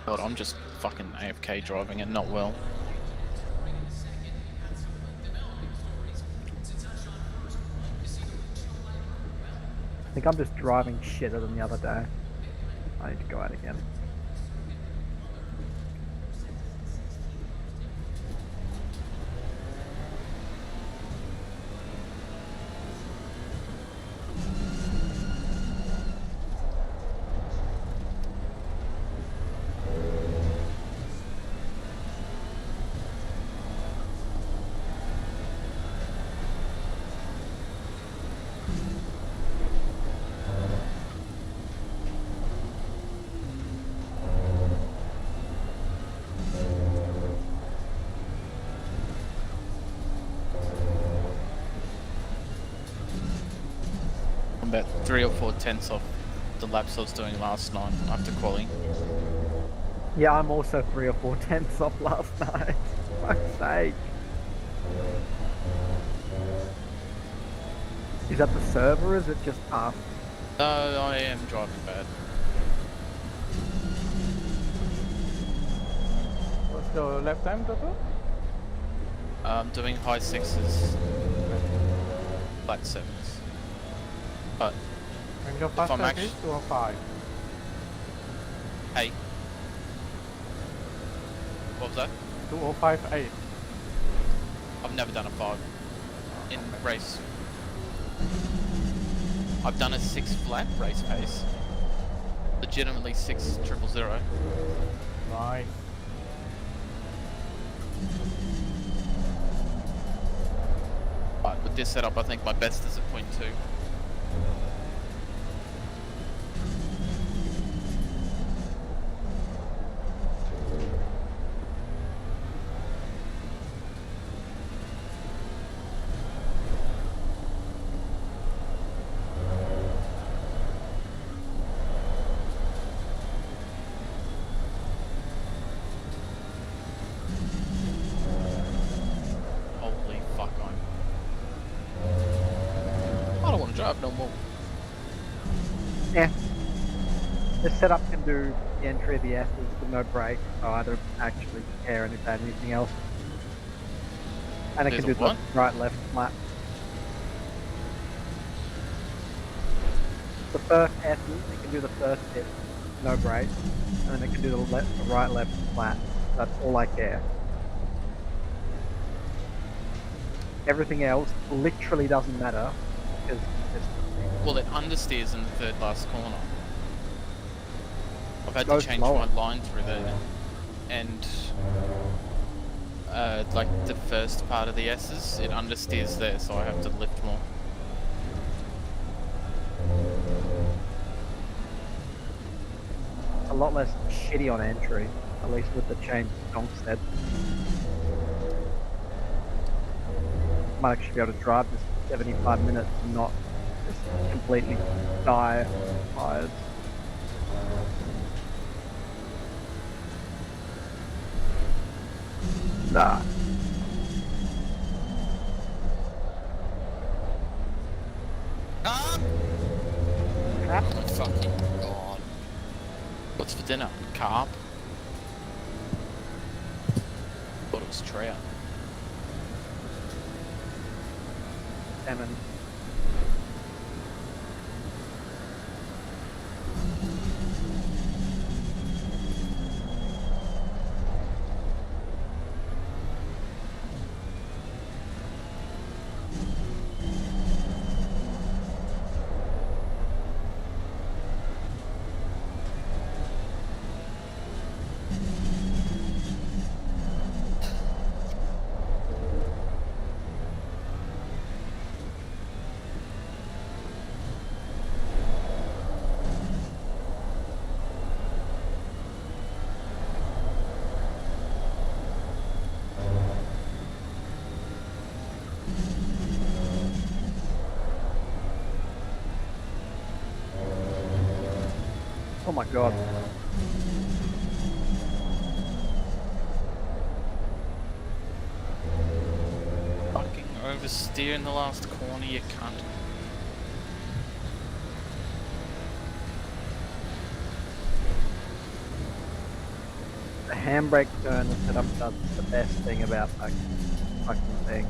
God, I'm just fucking AFK driving and not well. I think I'm just driving shitter than the other day. I need to go out again. I'm about 3 or 4 tenths off the laps I was doing last night after quali. Yeah, I'm also 3 or 4 tenths off last night. Fuck's sake. Is that the server or is it just us? No, I am driving bad. What's the lap time, Toto? I'm doing high 6s, flat 7s. But And your if I'm fastest actually is 205. 8. What was that? 205.8. I've never done a 5 in race. I've done a 6 flat race pace. Legitimately 6,000. Nice. But with this setup, I think my best is at 0.2. Holy fuck, I don't want to drive no more. Yeah. This setup can do the entry of the S's with no brakes, so I don't actually care about anything else. And it There's can a do what? the right-left flat. The first S's, it can do the first hit, no brakes, and then it can do the right-left flat. That's all I care. Everything else literally doesn't matter because Well, it understeers in the third last corner. I've had Go to change slower. my line through there, and like the first part of the S's, it understeers there, so I have to lift more. a lot less shitty on entry, at least with the change Donk said. Might actually be able to drive this 75 minutes and not just completely die tired. Nah. Oh my fucking god. What's for dinner? Carp? Thought it was trout. Salmon. Oh my god. Fucking oversteer in the last corner, you cunt. The handbrake turn and setup, that's the best thing about that fucking thing.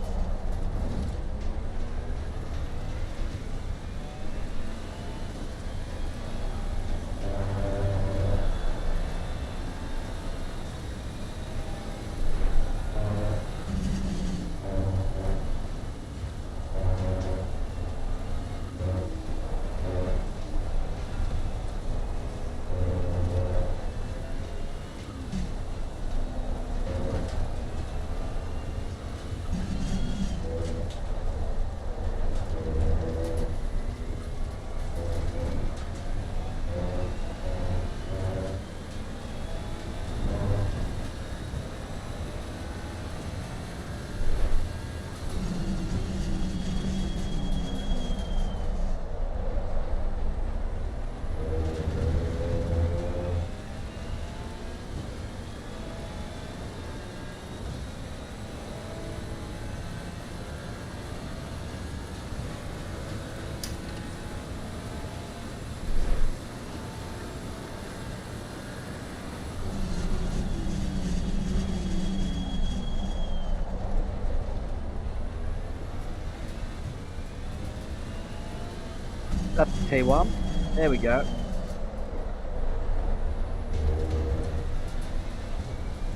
That's the T1. There we go.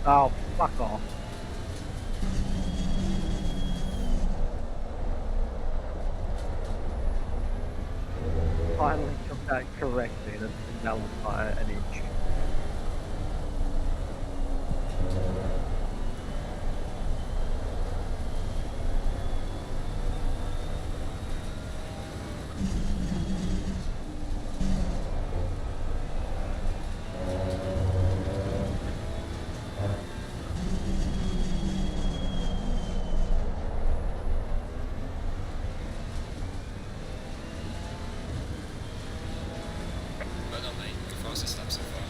Oh, fuck off. Finally took that correctly. That's invalid by an inch. Well done, mate. Good fastest lap so far.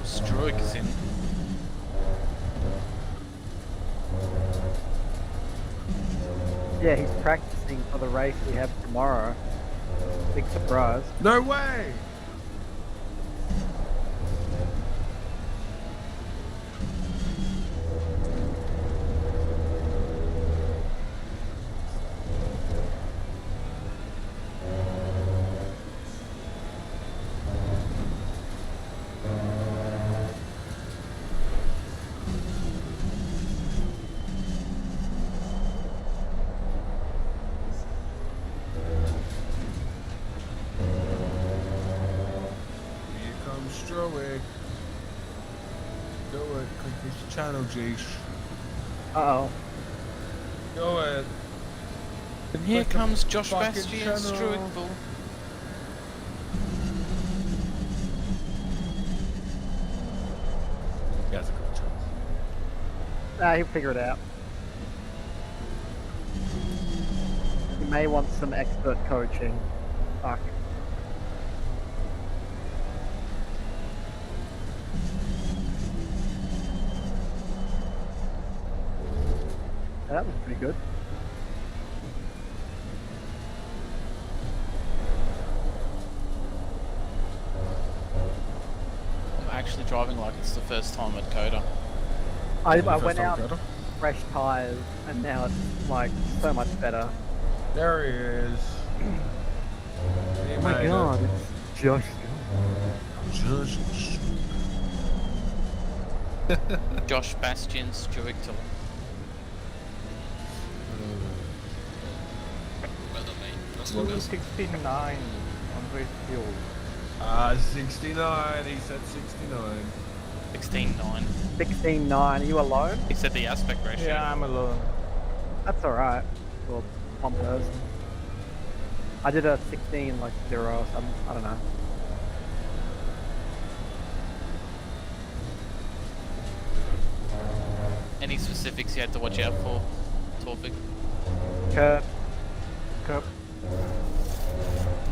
Stroke is in. Yeah, he's practicing for the race we have tomorrow. Big surprise. No way! Here comes Stroic. Go ahead, click this channel, Jeesh. Uh-oh. Go ahead. And here Click the comes Josh fucking Bastian channel. Struickville. He has a good chance. Ah, he'll figure it out. He may want some expert coaching. Fuck. That was pretty good. I'm actually driving like it's the first time at COTA. I First went time out better. fresh tires and now it's like so much better. There he is. He Oh my made it. god, it's Josh. Just Josh Bastian Struickville. Well done, mate. Fast Well, one, guys. 69 on race fuel. 69. He said 69. 16.9. 16.9, are you alone? He said the aspect ratio. Yeah, I'm alone. That's alright. Well, one person. I did a 16 like 0 or something, I don't know. Any specifics you had to watch out for, Torvik? Curb. Curb.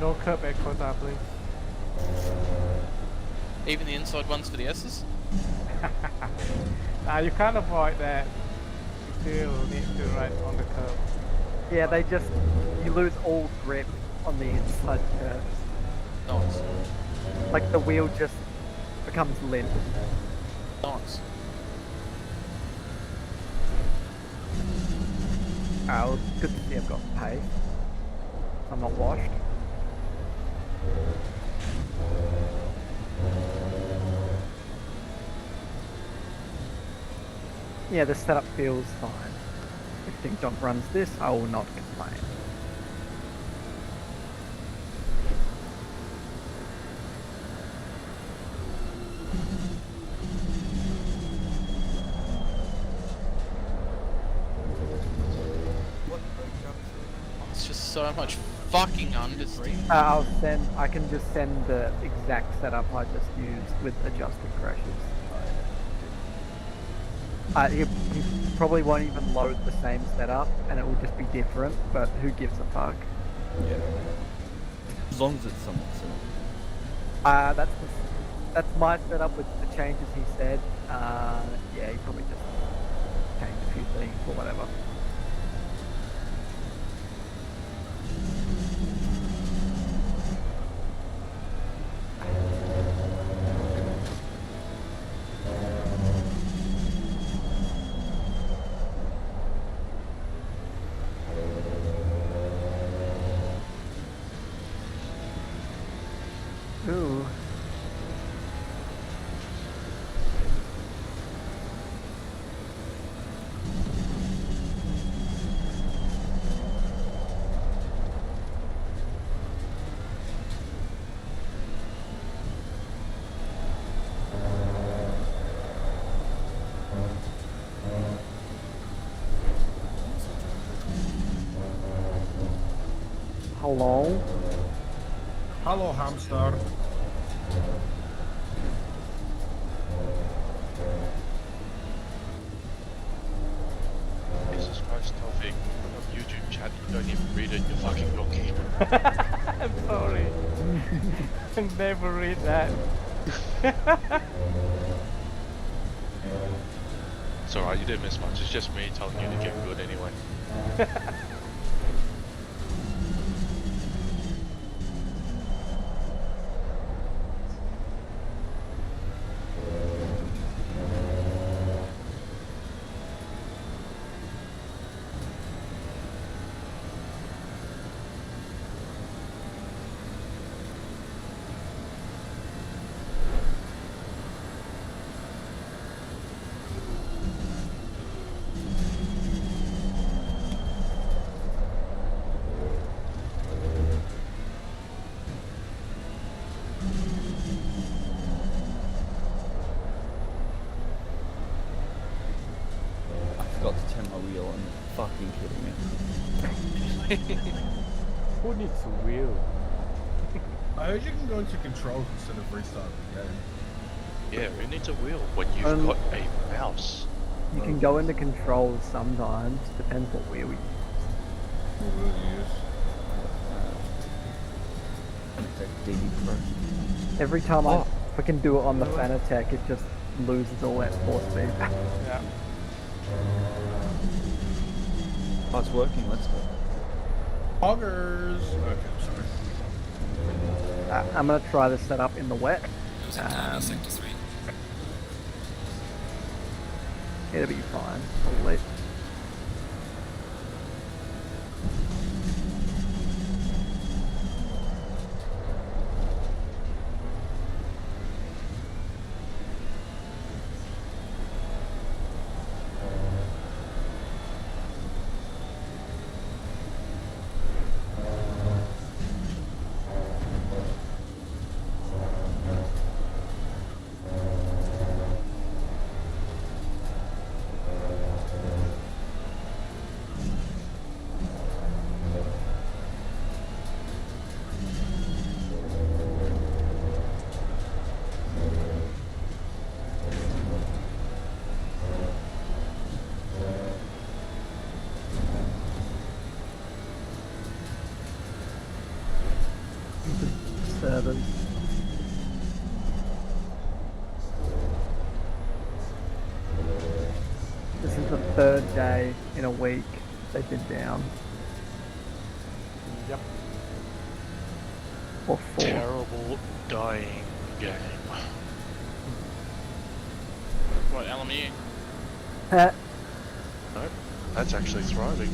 No curb at COTA, please. Even the inside ones for the S's? You can't avoid that. You still need to ride on the curb. Yeah, you lose all grip on the inside curves. Nice. Like the wheel just becomes limp. Nice. Oh, good to see I've got pace. I'm not washed. Yeah, the setup feels fine. If Ding Dong runs this, I will not complain. It's just so much fucking understeer. I can just send the exact setup I just used with adjusted crashes. He probably won't even load the same setup, and it will just be different. But who gives a fuck? Yeah. As long as it's somewhat similar. That's my setup with the changes he said. Yeah, he probably just changed a few things or whatever. Ooh. Hello? Hello, hamster. Jesus Christ, Toffee. On YouTube chat, you don't even read it, you fucking donkey. I'm sorry. I never read that. It's alright, you didn't miss much. It's just me telling you to get good anyway. I forgot to turn my wheel on. Fucking kidding me. Who needs a wheel? I heard you can go into controls instead of restarting the game. Yeah, who needs a wheel when you've got a mouse? You can go into controls sometimes, depends what wheel you use. What will you use? DD Pro. Every time I fucking do it on the Fanatec, it just loses all that force speed. Yeah. Oh, it's working. Let's go. Hoggers! Okay, I'm sorry. I'm gonna try this setup in the wet. It was Octane, Sector 3. It'll be fine, probably. servers. This is the third day in a week they've been down. Yep. Or four. Terrible dying game. What, LMU? Uh, Nope, that's actually thriving.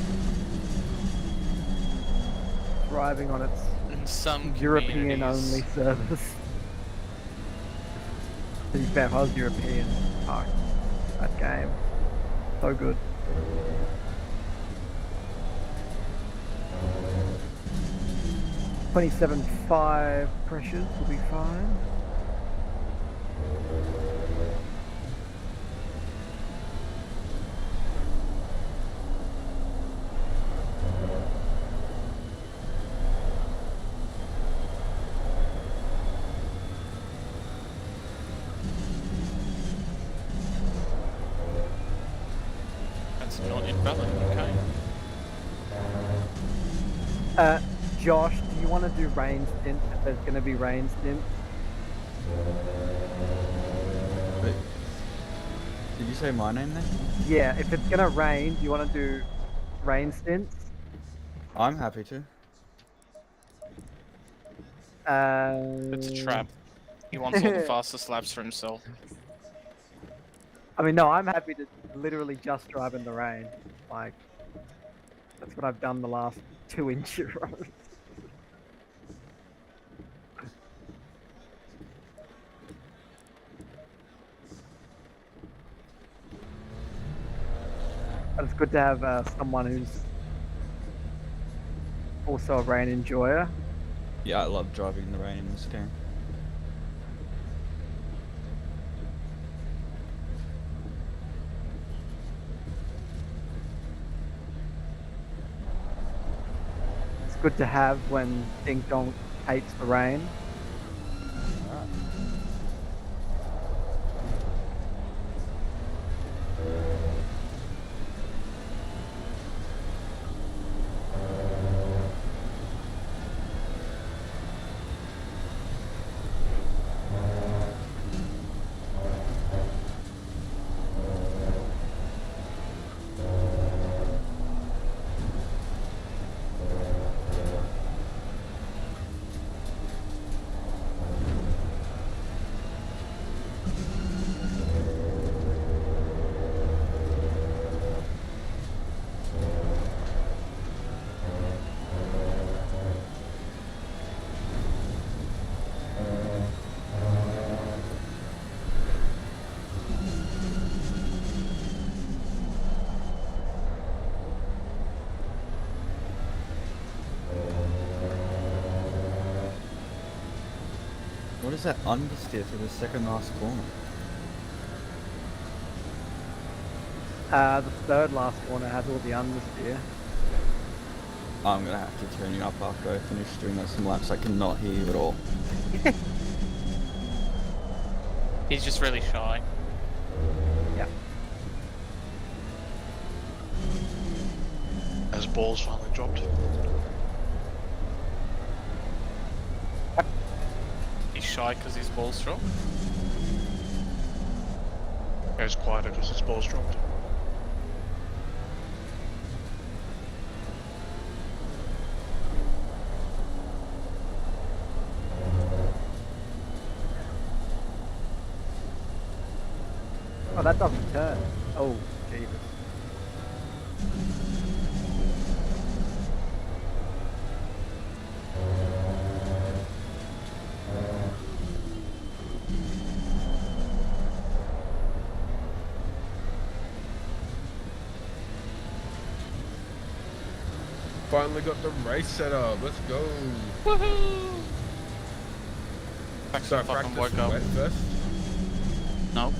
Thriving on its In some European communities- only servers. To be fair, if I was European, fuck, that game. So good. $27.5 pressures will be fine. That's not invalid, okay. Josh, do you want to do rain stint if there's going to be rain stint? Wait, did you say my name then? Yeah, if it's going to rain, do you want to do rain stints? I'm happy to. It's a trap. He wants all the fastest laps for himself. I mean, no, I'm happy to literally just drive in the rain. Like, that's what I've done the last 2 Enduros. But it's good to have someone who's also a rain enjoyer. Yeah, I love driving in the rain in this game. It's good to have when Ding Dong hates the rain. What is that understeer for the second last corner? The third last corner has all the understeer. I'm gonna have to turn you up after I finish doing some laps. I cannot hear you at all. He's just really shy. Yeah. As balls finally dropped. He's shy because his ball's dropped. Goes quieter because his balls dropped. Oh, that doesn't turn. Oh, Jesus. Finally got the race set up. Let's go. Woohoo! So Fucking practice woke in up. wet first. No.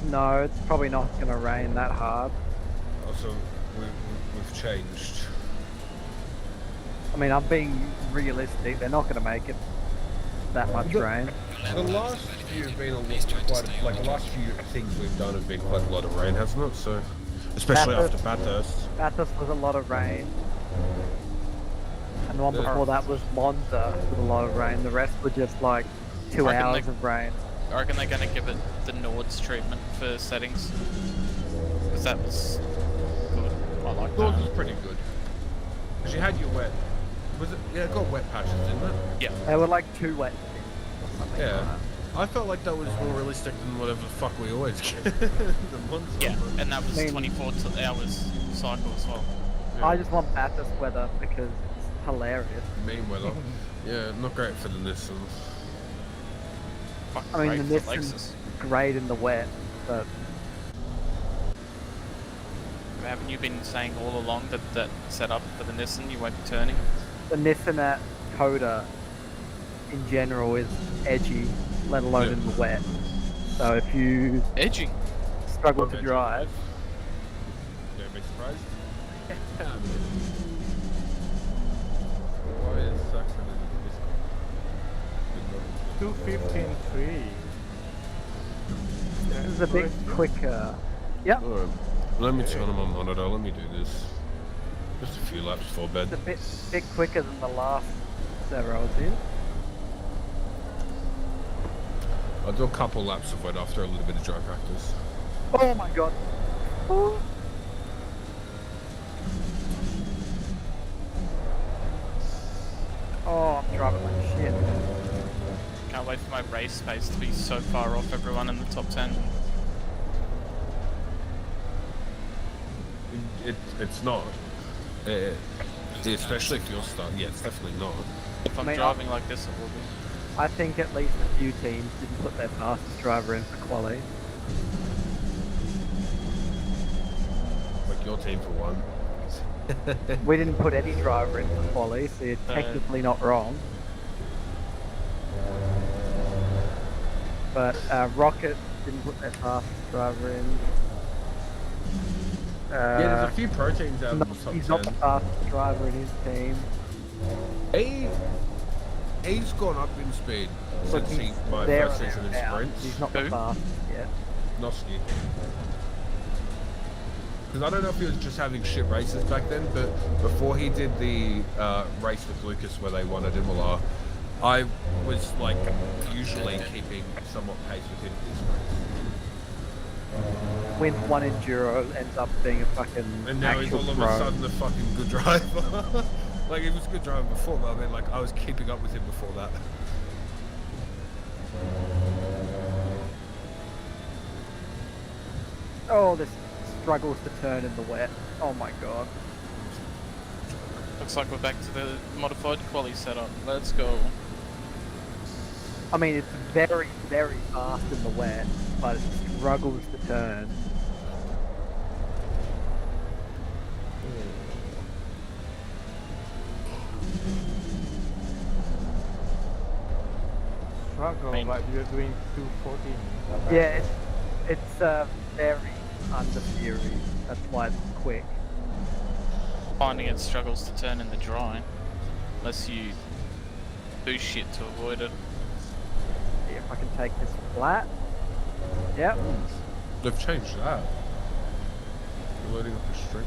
No, it's probably not going to rain that hard. Also, we've changed. I mean, I'm being realistic. They're not going to make it that much rain. The last few have been a lot, quite like the last few things we've done have been quite a lot of rain, hasn't it? So, especially Bathurst. after Bathurst. Bathurst was a lot of rain. And the one before that was Monza with a lot of rain. The rest were just like 2 I reckon hours they- of rain. I reckon they're gonna give it the Nords treatment for settings. Because that was good. I like Yours that. was pretty good. Because you had your wet. Was it? Yeah, it got wet patches, didn't it? Yeah. They were like 2 wet stints or something Yeah. like that. I felt like that was more realistic than whatever the fuck we always get. The months Yeah, of and that was I mean- 24 hours cycle as well. I just want Bathurst weather because it's hilarious. mean weather. Yeah, not great for the Nissan. Fucking I mean, great the for Nissan's Lexus. great in the wet, but Haven't you been saying all along that that setup for the Nissan you won't be turning? the Nissan at COTA in general is edgy, let alone Yeah. in the wet. So if you Edging. struggle to Okay. drive, Don't be surprised. Why is Saxon in this? 2:15.3. this is a bit quicker. Yep, Alright, let me turn on my monitor, let me do this. Just a few laps before bed. it's a bit quicker than the last server I was in. I'll do a couple laps of wet after a little bit of dry practice. Oh my god. Ooh. Oh, I'm driving like shit. Can't wait for my race pace to be so far off everyone in the top 10. It's not. Especially if you're stuck. Yeah, it's definitely not. If I'm Mate, driving like this, it will be. I think at least a few teams didn't put their fastest driver in for quali. Like your team for one. We didn't put any driver in for quali, so you're technically not wrong. But Rocket didn't put their fastest driver in. Yeah, there's a few pro teams out in the top He's 10. not the fastest driver in his team. He's gone up in speed But since he's my there first or season in thereabouts. sprints. He's not the Who? fastest yet. Nosky. Because I don't know if he was just having shit races back then, but before he did the race with Lucas where they won at Imola, I was like usually keeping somewhat pace with him this race. Wins one enduro, ends up being a fucking And now he's actual all of pro. a sudden a fucking good driver. Like he was a good driver before, but I mean like I was keeping up with him before that. Oh, this struggles to turn in the wet. Oh my god. Looks like we're back to the modified quali setup. Let's go. I mean, it's very, very fast in the wet, but it struggles to turn. Struggle, Main. but you're doing 2:14. Yeah, it's very under theory. That's why it's quick. Finding it struggles to turn in the dry. Unless you do shit to avoid it. See if I can take this flat. Yep. They've changed that. They're loading up the string.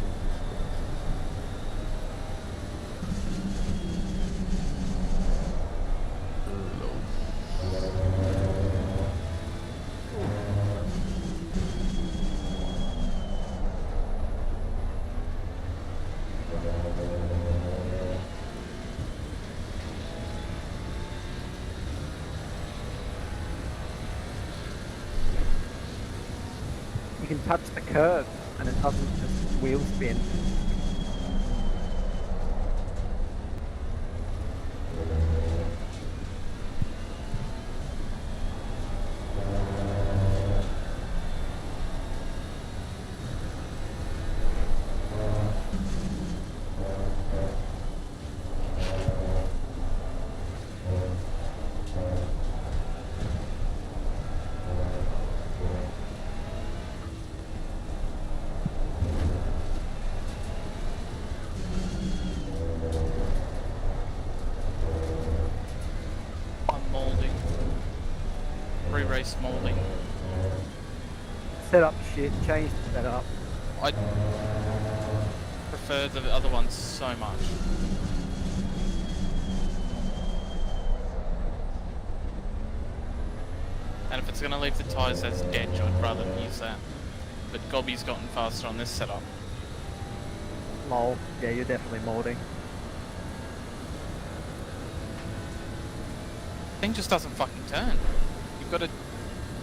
You can touch the curb and it doesn't just wheel spin. I'm molding. Re-race molding. Setup shit, change the setup. I prefer the other ones so much. And if it's going to leave the tyres as dead, I'd rather use that. But Gobby's gotten faster on this setup. Lol. Yeah, you're definitely molding. Thing just doesn't fucking turn. You've got to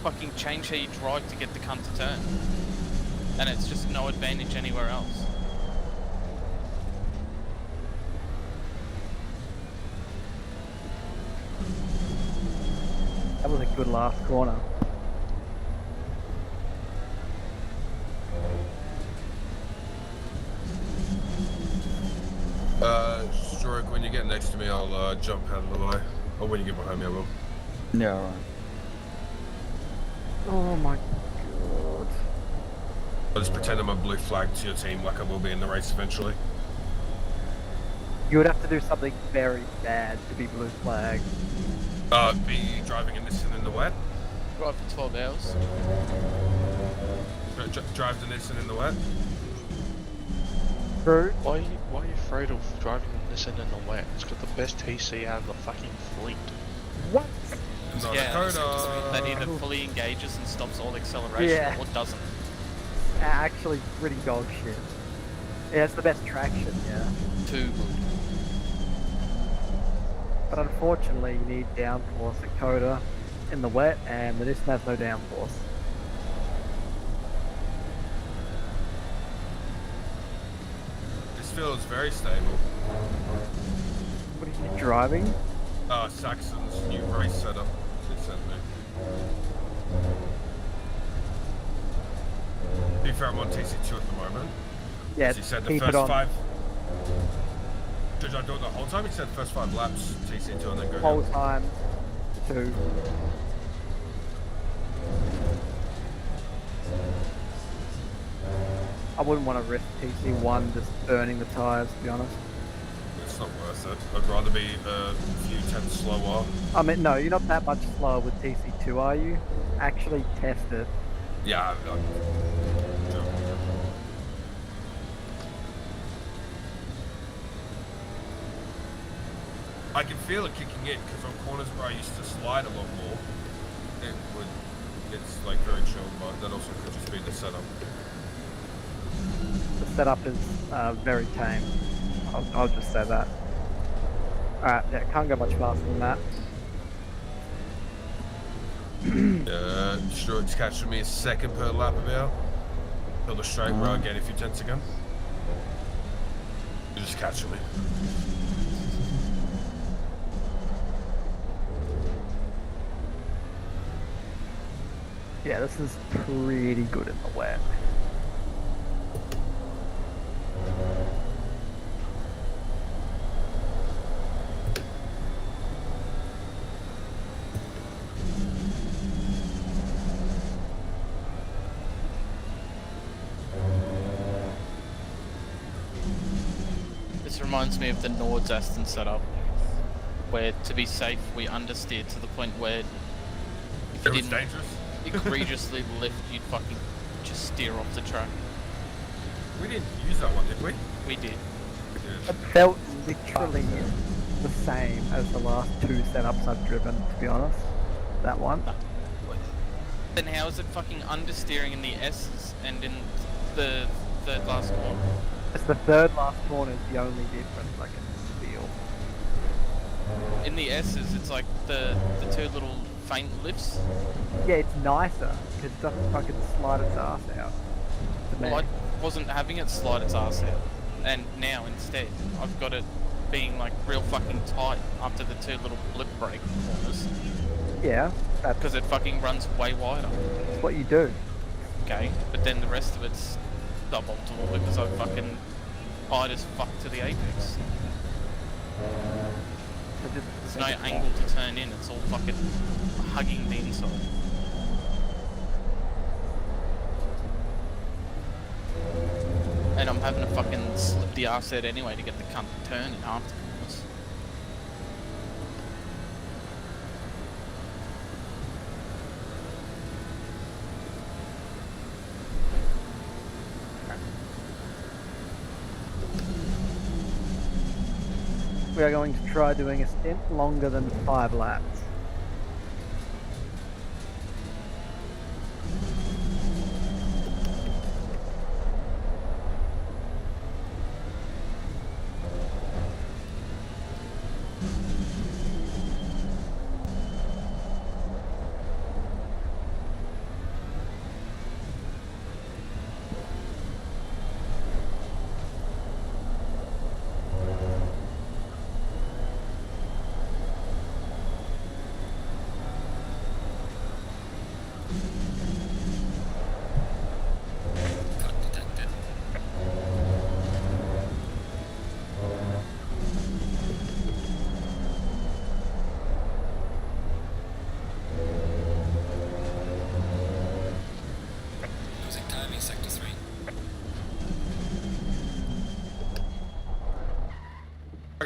fucking change how you drive to get the cunt to turn. And it's just no advantage anywhere else. That was a good last corner. Stroke, when you get next to me, I'll jump out of the way. Or when you get behind me, I will. Yeah, alright. Oh my god. I'll just pretend I'm a blue flag to your team like I will be in the race eventually. You would have to do something very bad to be blue flag. Be driving in Nissan in the wet? Drive for 12 hours. Drive the Nissan in the wet? True. Why are you afraid of driving this in the wet? It's got the best TC out of the fucking fleet. What? Not Yeah, Dakota. that either fully engages and stops all acceleration Yeah. or doesn't. Actually, pretty dog shit. Yeah, it's the best traction, yeah. Too good. But unfortunately, you need downforce at COTA in the wet, and the Nissan has no downforce. This feels very stable. What are you driving? Saxon's new race setup they sent me. To be fair, I'm on TC2 at the moment. Yeah, As he said the keep it first on. 5... Did I do it the whole time? He said first 5 laps TC2 and then go Whole down. time to. I wouldn't want to risk TC1 just burning the tyres, to be honest. It's not worth it. I'd rather be a few tenths slower. I mean, no, you're not that much slower with TC2, are you? Actually test it. Yeah, I can feel it kicking in because on corners where I used to slide a lot more, it's like very chill, but that also could just be the setup. The setup is very tame. I'll just say that. Alright, yeah, can't go much faster than that. Sure, it's catching me a second per lap about. Till the straight where I gain a few tenths again. You're just catching me. Yeah, this is pretty good in the wet. This reminds me of the Nords Aston setup, where to be safe we understeered to the point where if you It was didn't dangerous. egregiously lift, you'd fucking just steer off the track. We didn't use that one, did we? We did. We did. It felt literally the same as the last 2 setups I've driven, to be honest. That one. Then how is it fucking understeering in the S's and in the third last corner? It's the third last corner is the only difference I can feel. In the S's, it's like the 2 little faint lifts. Yeah, it's nicer, because it doesn't fucking slide its ass out. To me. Well, I wasn't having it slide its ass out, and now instead I've got it being like real fucking tight after the 2 little blip break corners Yeah, that's because it fucking runs way wider. what you do. Okay, but then the rest of it's suboptimal because I fucking tied as fuck to the apex. So just There's no angle to turn in, it's all fucking hugging the inside. And I'm having to fucking slip the arse out anyway to get the cunt to turn in afterwards. We are going to try doing a stint longer than 5 laps.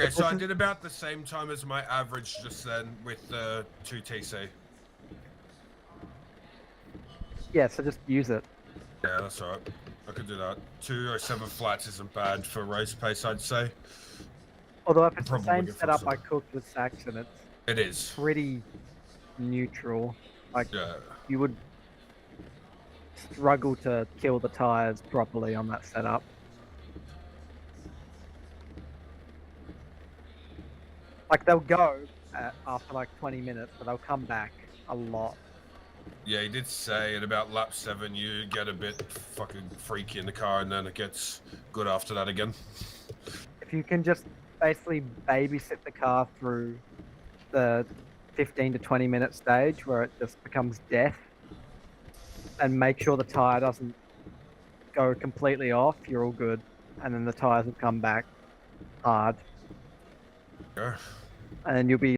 Okay, so I did about the same time as my average just then with the 2TC. Yeah, so just use it. Yeah, that's alright. I could do that. 207 flats isn't bad for race pace, I'd say. Although if it's the Probably same get setup I faster. cooked with Saxon, it's It is. pretty neutral. Like, Yeah. you would struggle to kill the tires properly on that setup. Like, they'll go after like 20 minutes, but they'll come back a lot. Yeah, he did say at about lap 7 you get a bit fucking freaky in the car and then it gets good after that again. If you can just basically babysit the car through the 15 to 20 minute stage where it just becomes death and make sure the tire doesn't go completely off, you're all good. And then the tires will come back hard. Yeah. And you'll be